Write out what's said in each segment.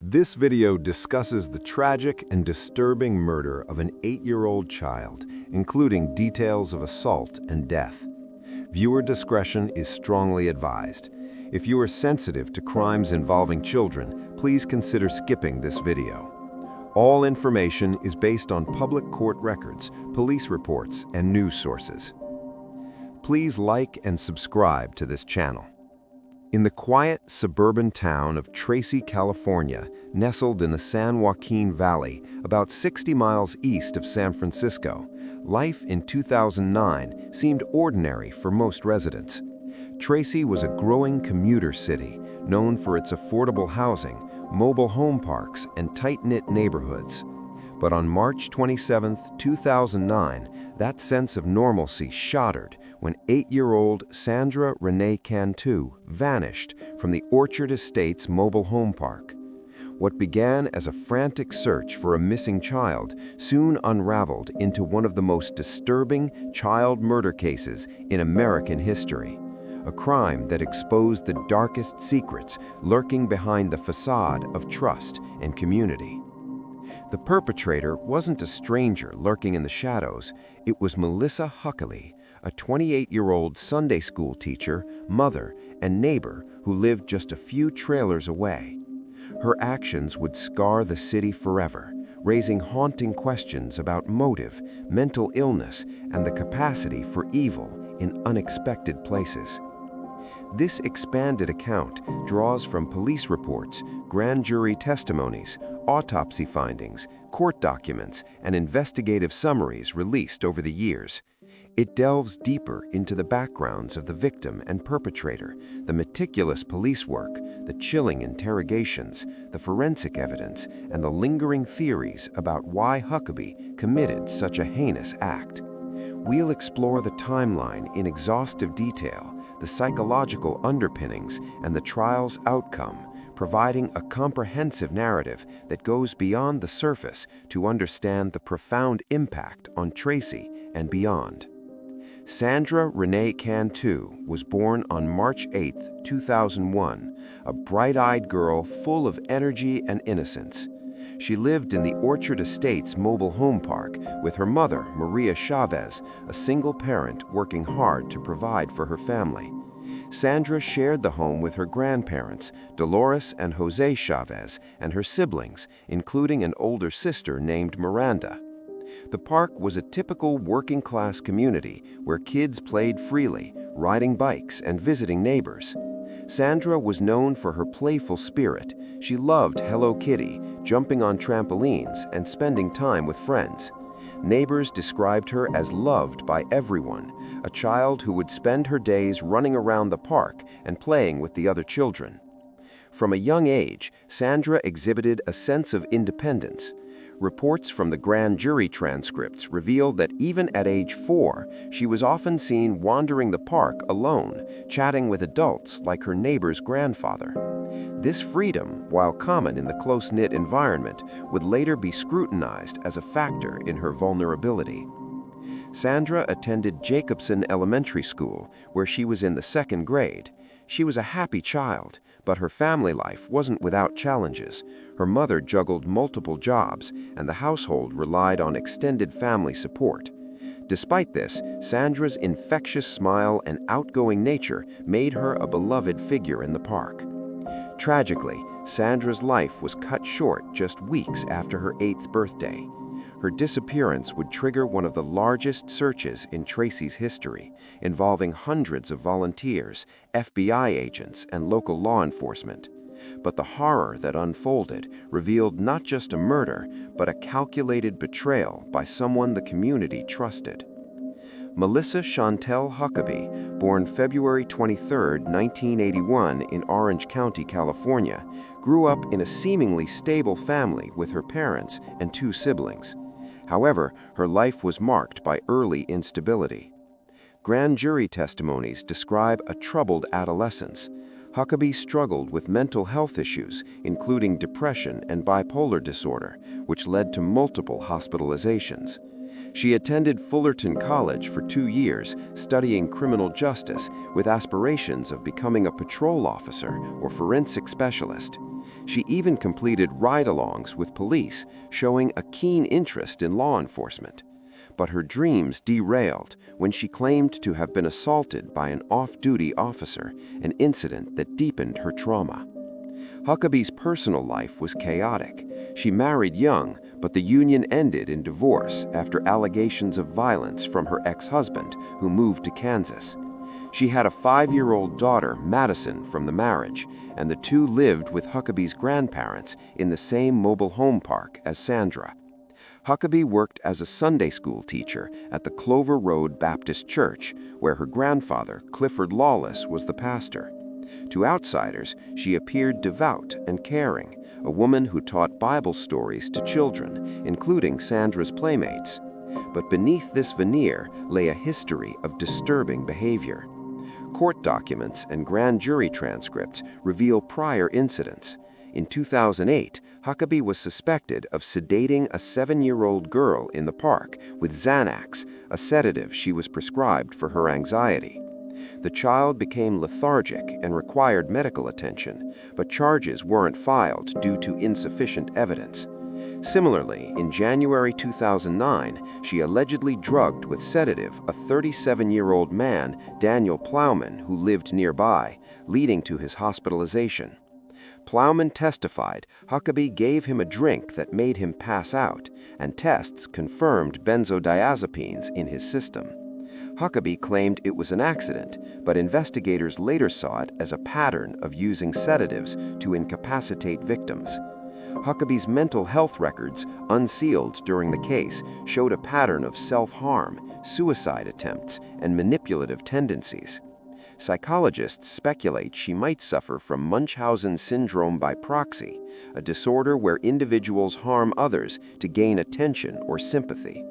This video discusses the tragic and disturbing murder of an 8-year-old child, including details of assault and death. Viewer discretion is strongly advised. If you are sensitive to crimes involving children, please consider skipping this video. All information is based on public court records, police reports, and news sources. Please like and subscribe to this channel. In the quiet, suburban town of Tracy, California, nestled in the San Joaquin Valley, about 60 miles east of San Francisco, life in 2009 seemed ordinary for most residents. Tracy was a growing commuter city, known for its affordable housing, mobile home parks, and tight-knit neighborhoods. But on March 27, 2009, that sense of normalcy shattered when 8-year-old Sandra Cantu vanished from the Orchard Estates mobile home park. What began as a frantic search for a missing child soon unraveled into one of the most disturbing child murder cases in American history, a crime that exposed the darkest secrets lurking behind the facade of trust and community. The perpetrator wasn't a stranger lurking in the shadows. It was Melissa Huckaby, a 28-year-old Sunday school teacher, mother, and neighbor who lived just a few trailers away. Her actions would scar the city forever, raising haunting questions about motive, mental illness, and the capacity for evil in unexpected places. This expanded account draws from police reports, grand jury testimonies, autopsy findings, court documents, and investigative summaries released over the years. It delves deeper into the backgrounds of the victim and perpetrator, the meticulous police work, the chilling interrogations, the forensic evidence, and the lingering theories about why Huckaby committed such a heinous act. We'll explore the timeline in exhaustive detail, the psychological underpinnings, and the trial's outcome, providing a comprehensive narrative that goes beyond the surface to understand the profound impact on Tracy and beyond. Sandra Cantu was born on March 8, 2001, a bright-eyed girl full of energy and innocence. She lived in the Orchard Estates mobile home park with her mother, Maria Chavez, a single parent working hard to provide for her family. Sandra shared the home with her grandparents, Dolores and Jose Chavez, and her siblings, including an older sister named Miranda. The park was a typical working-class community where kids played freely, riding bikes and visiting neighbors. Sandra was known for her playful spirit. She loved Hello Kitty, jumping on trampolines, and spending time with friends. Neighbors described her as loved by everyone, a child who would spend her days running around the park and playing with the other children. From a young age, Sandra exhibited a sense of independence. Reports from the grand jury transcripts revealed that even at age 4, she was often seen wandering the park alone, chatting with adults like her neighbor's grandfather. This freedom, while common in the close-knit environment, would later be scrutinized as a factor in her vulnerability. Sandra attended Jacobson Elementary School, where she was in the 2nd grade. She was a happy child, but her family life wasn't without challenges. Her mother juggled multiple jobs, and the household relied on extended family support. Despite this, Sandra's infectious smile and outgoing nature made her a beloved figure in the park. Tragically, Sandra's life was cut short just weeks after her 8th birthday. Her disappearance would trigger one of the largest searches in Tracy's history, involving hundreds of volunteers, FBI agents, and local law enforcement. But the horror that unfolded revealed not just a murder, but a calculated betrayal by someone the community trusted. Melissa Chantel Huckaby, born February 23, 1981 in Orange County, California, grew up in a seemingly stable family with her parents and 2 siblings. However, her life was marked by early instability. Grand jury testimonies describe a troubled adolescence. Huckaby struggled with mental health issues, including depression and bipolar disorder, which led to multiple hospitalizations. She attended Fullerton College for 2 years, studying criminal justice, with aspirations of becoming a patrol officer or forensic specialist. She even completed ride-alongs with police, showing a keen interest in law enforcement. But her dreams derailed when she claimed to have been assaulted by an off-duty officer, an incident that deepened her trauma. Huckabee's personal life was chaotic. She married young, but the union ended in divorce after allegations of violence from her ex-husband, who moved to Kansas. She had a 5-year-old daughter, Madison, from the marriage, and the two lived with Huckabee's grandparents in the same mobile home park as Sandra. Huckabee worked as a Sunday school teacher at the Clover Road Baptist Church, where her grandfather, Clifford Lawless, was the pastor. To outsiders, she appeared devout and caring, a woman who taught Bible stories to children, including Sandra's playmates. But beneath this veneer lay a history of disturbing behavior. Court documents and grand jury transcripts reveal prior incidents. In 2008, Huckabee was suspected of sedating a 7-year-old girl in the park with Xanax, a sedative she was prescribed for her anxiety. The child became lethargic and required medical attention, but charges weren't filed due to insufficient evidence. Similarly, in January 2009, she allegedly drugged with sedative a 37-year-old man, Daniel Plowman, who lived nearby, leading to his hospitalization. Plowman testified Huckabee gave him a drink that made him pass out, and tests confirmed benzodiazepines in his system. Huckabee claimed it was an accident, but investigators later saw it as a pattern of using sedatives to incapacitate victims. Huckabee's mental health records, unsealed during the case, showed a pattern of self-harm, suicide attempts, and manipulative tendencies. Psychologists speculate she might suffer from Munchausen syndrome by proxy, a disorder where individuals harm others to gain attention or sympathy.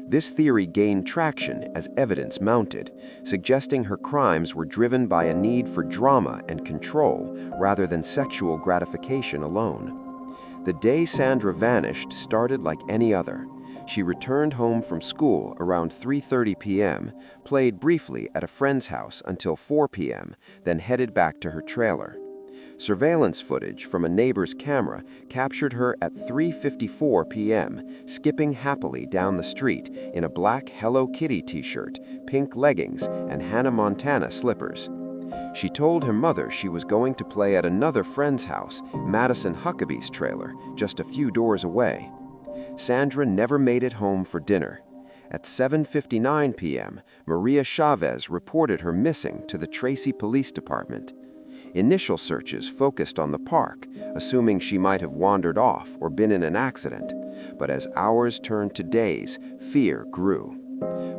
This theory gained traction as evidence mounted, suggesting her crimes were driven by a need for drama and control rather than sexual gratification alone. The day Sandra vanished started like any other. She returned home from school around 3:30 p.m., played briefly at a friend's house until 4 p.m., then headed back to her trailer. Surveillance footage from a neighbor's camera captured her at 3:54 p.m., skipping happily down the street in a black Hello Kitty t-shirt, pink leggings, and Hannah Montana slippers. She told her mother she was going to play at another friend's house, Madison Huckabee's trailer, just a few doors away. Sandra never made it home for dinner. At 7:59 p.m., Maria Chavez reported her missing to the Tracy Police Department. Initial searches focused on the park, assuming she might have wandered off or been in an accident. But as hours turned to days, fear grew.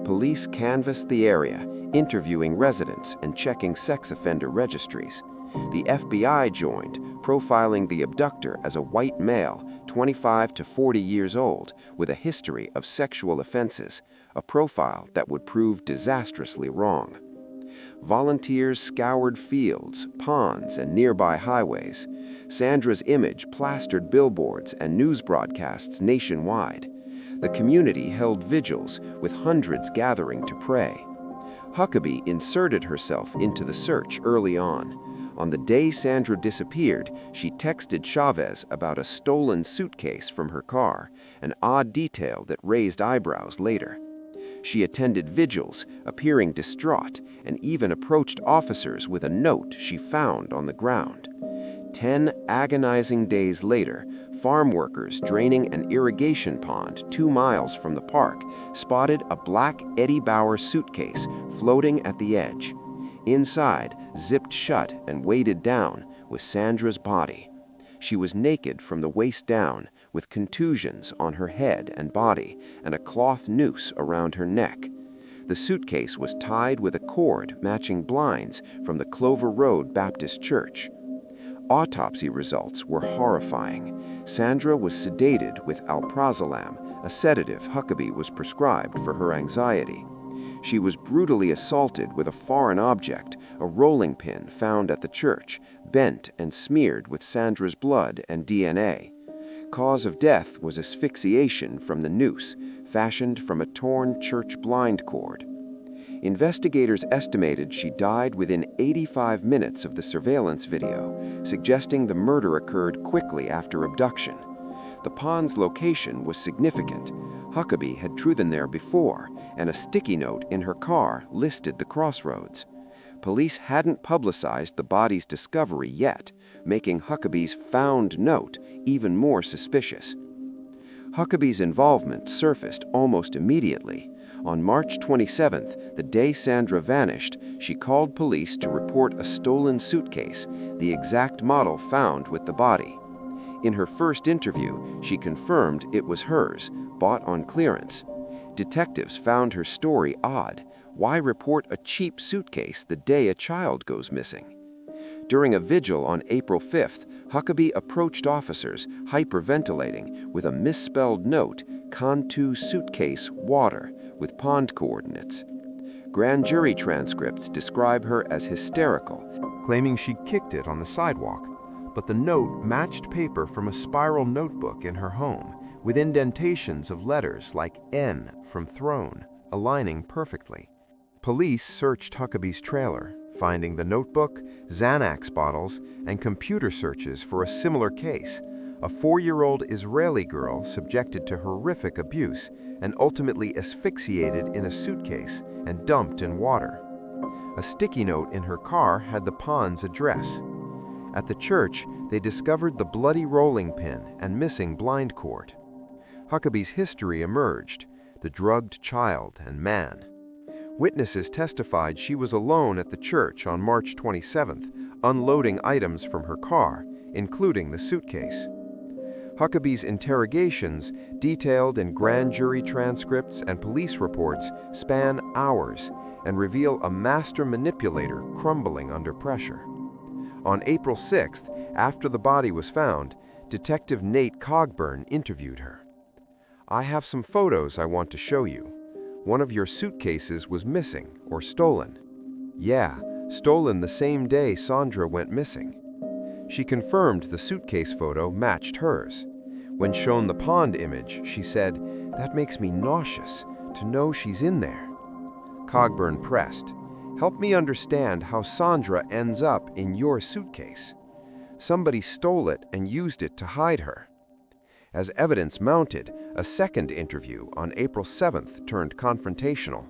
Police canvassed the area, interviewing residents and checking sex offender registries. The FBI joined, profiling the abductor as a white male, 25 to 40 years old, with a history of sexual offenses, a profile that would prove disastrously wrong. Volunteers scoured fields, ponds, and nearby highways. Sandra's image plastered billboards and news broadcasts nationwide. The community held vigils, with hundreds gathering to pray. Huckabee inserted herself into the search early on. On the day Sandra disappeared, she texted Chavez about a stolen suitcase from her car, an odd detail that raised eyebrows later. She attended vigils, appearing distraught, and even approached officers with a note she found on the ground. 10 agonizing days later, farm workers draining an irrigation pond 2 miles from the park spotted a black Eddie Bauer suitcase floating at the edge. Inside, zipped shut and weighted down, was Sandra's body. She was naked from the waist down, with contusions on her head and body, and a cloth noose around her neck. The suitcase was tied with a cord matching blinds from the Clover Road Baptist Church. Autopsy results were horrifying. Sandra was sedated with alprazolam, a sedative Huckabee was prescribed for her anxiety. She was brutally assaulted with a foreign object, a rolling pin found at the church, bent and smeared with Sandra's blood and DNA. Cause of death was asphyxiation from the noose, fashioned from a torn church blind cord. Investigators estimated she died within 85 minutes of the surveillance video, suggesting the murder occurred quickly after abduction. The pond's location was significant. Huckabee had truthed there before, and a sticky note in her car listed the crossroads. Police hadn't publicized the body's discovery yet, making Huckabee's found note even more suspicious. Huckabee's involvement surfaced almost immediately. On March 27th, the day Sandra vanished, she called police to report a stolen suitcase, the exact model found with the body. In her first interview, she confirmed it was hers, bought on clearance. Detectives found her story odd. Why report a cheap suitcase the day a child goes missing? During a vigil on April 5th, Huckabee approached officers, hyperventilating, with a misspelled note, Cantu Suitcase, water, with pond coordinates. Grand jury transcripts describe her as hysterical, claiming she kicked it on the sidewalk, but the note matched paper from a spiral notebook in her home, with indentations of letters like N from throne, aligning perfectly. Police searched Huckabee's trailer, finding the notebook, Xanax bottles, and computer searches for a similar case, a 4-year-old Israeli girl subjected to horrific abuse and ultimately asphyxiated in a suitcase and dumped in water. A sticky note in her car had the pond's address. At the church, they discovered the bloody rolling pin and missing blind cord. Huckabee's history emerged: the drugged child and man. Witnesses testified she was alone at the church on March 27th, unloading items from her car, including the suitcase. Huckabee's interrogations, detailed in grand jury transcripts and police reports, span hours and reveal a master manipulator crumbling under pressure. On April 6th, after the body was found, Detective Nate Cogburn interviewed her. "I have some photos I want to show you. One of your suitcases was missing or stolen." "Yeah, stolen the same day Sandra went missing." She confirmed the suitcase photo matched hers. When shown the pond image, she said, "That makes me nauseous to know she's in there." Cogburn pressed, "Help me understand how Sandra ends up in your suitcase. Somebody stole it and used it to hide her." As evidence mounted, a second interview on April 7th turned confrontational.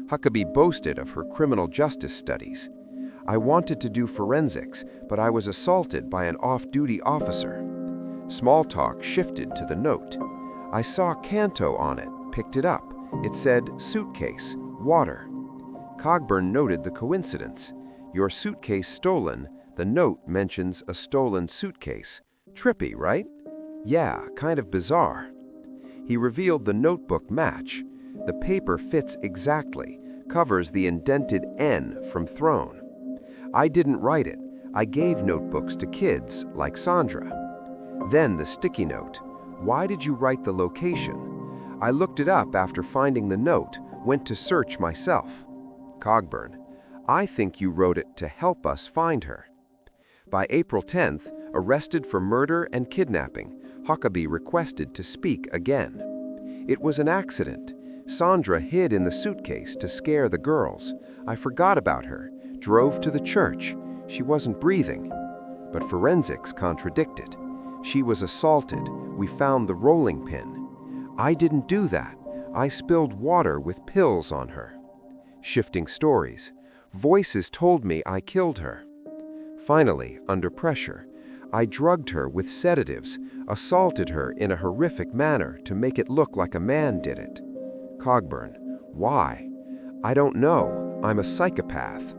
Huckabee boasted of her criminal justice studies. "I wanted to do forensics, but I was assaulted by an off-duty officer." Small talk shifted to the note. "I saw Cantu on it, picked it up. It said, suitcase, water." Cogburn noted the coincidence. "Your suitcase stolen, the note mentions a stolen suitcase. Trippy, right?" "Yeah, kind of bizarre." He revealed the notebook match. The paper fits exactly, covers the indented N from throne. "I didn't write it. I gave notebooks to kids like Sandra." Then the sticky note. "Why did you write the location?" "I looked it up after finding the note, went to search myself." Cogburn. "I think you wrote it to help us find her." By April 10th, arrested for murder and kidnapping, Huckabee requested to speak again. "It was an accident. Sandra hid in the suitcase to scare the girls. I forgot about her, drove to the church. She wasn't breathing." But forensics contradicted. "She was assaulted. We found the rolling pin." "I didn't do that. I spilled water with pills on her." Shifting stories. "Voices told me I killed her." Finally, under pressure, "I drugged her with sedatives, assaulted her in a horrific manner to make it look like a man did it." Cogburn. "Why?" "I don't know. I'm a psychopath."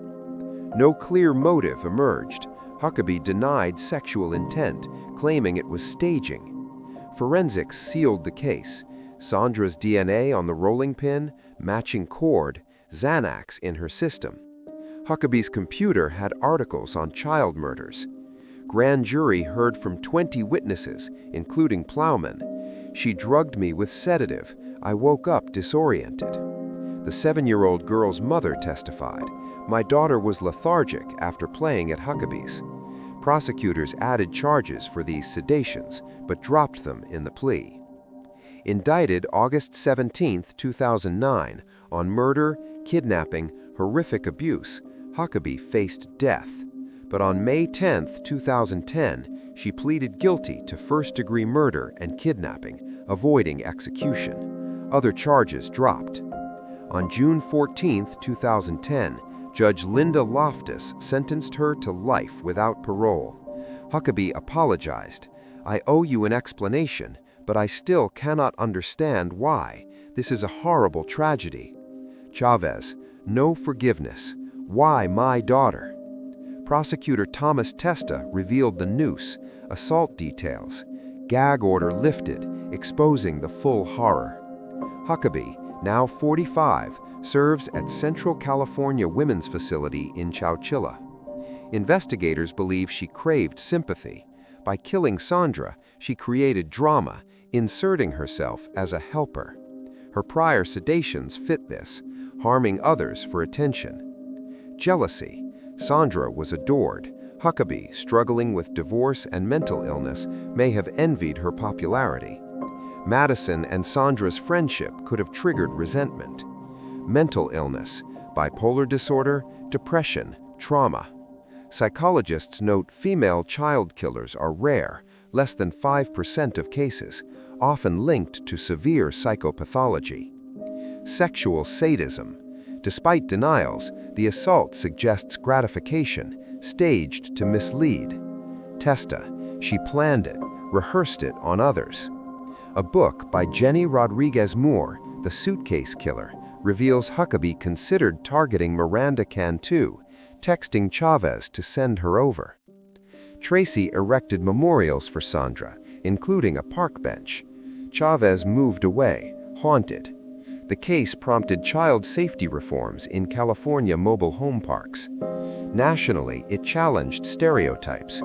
No clear motive emerged. Huckabee denied sexual intent, claiming it was staging. Forensics sealed the case. Sandra's DNA on the rolling pin, matching cord, Xanax in her system. Huckabee's computer had articles on child murders. Grand jury heard from 20 witnesses, including Plowman. "She drugged me with sedative. I woke up disoriented." The 7-year-old girl's mother testified. "My daughter was lethargic after playing at Huckabee's." Prosecutors added charges for these sedations, but dropped them in the plea. Indicted August 17, 2009, on murder, kidnapping, horrific abuse, Huckabee faced death. But on May 10, 2010, she pleaded guilty to first-degree murder and kidnapping, avoiding execution. Other charges dropped. On June 14, 2010, Judge Linda Loftus sentenced her to life without parole. Huckabee apologized. "I owe you an explanation, but I still cannot understand why. This is a horrible tragedy." Chavez, "No forgiveness. Why my daughter?" Prosecutor Thomas Testa revealed the noose, assault details. Gag order lifted, exposing the full horror. Huckabee, now 45, serves at Central California Women's Facility in Chowchilla. Investigators believe she craved sympathy. By killing Sandra, she created drama, inserting herself as a helper. Her prior sedations fit this, harming others for attention. Jealousy. Sandra was adored. Huckabee, struggling with divorce and mental illness, may have envied her popularity. Madison and Sandra's friendship could have triggered resentment. Mental illness, bipolar disorder, depression, trauma. Psychologists note female child killers are rare, less than 5% of cases, often linked to severe psychopathology. Sexual sadism. Despite denials, the assault suggests gratification, staged to mislead. Testa, she planned it, rehearsed it on others. A book by Jenny Rodriguez Moore, The Suitcase Killer, reveals Huckabee considered targeting Sandra Cantu, texting Chavez to send her over. Tracy erected memorials for Sandra, including a park bench. Chavez moved away, haunted. The case prompted child safety reforms in California mobile home parks. Nationally, it challenged stereotypes.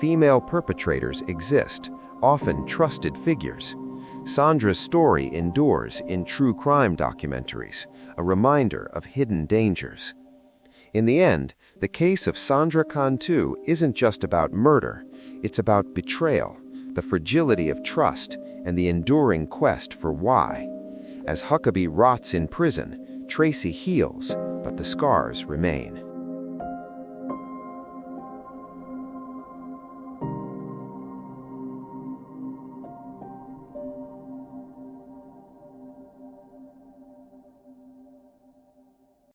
Female perpetrators exist, often trusted figures. Sandra's story endures in true crime documentaries, a reminder of hidden dangers. In the end, the case of Sandra Cantu isn't just about murder, it's about betrayal, the fragility of trust, and the enduring quest for why. As Huckabee rots in prison, Tracy heals, but the scars remain.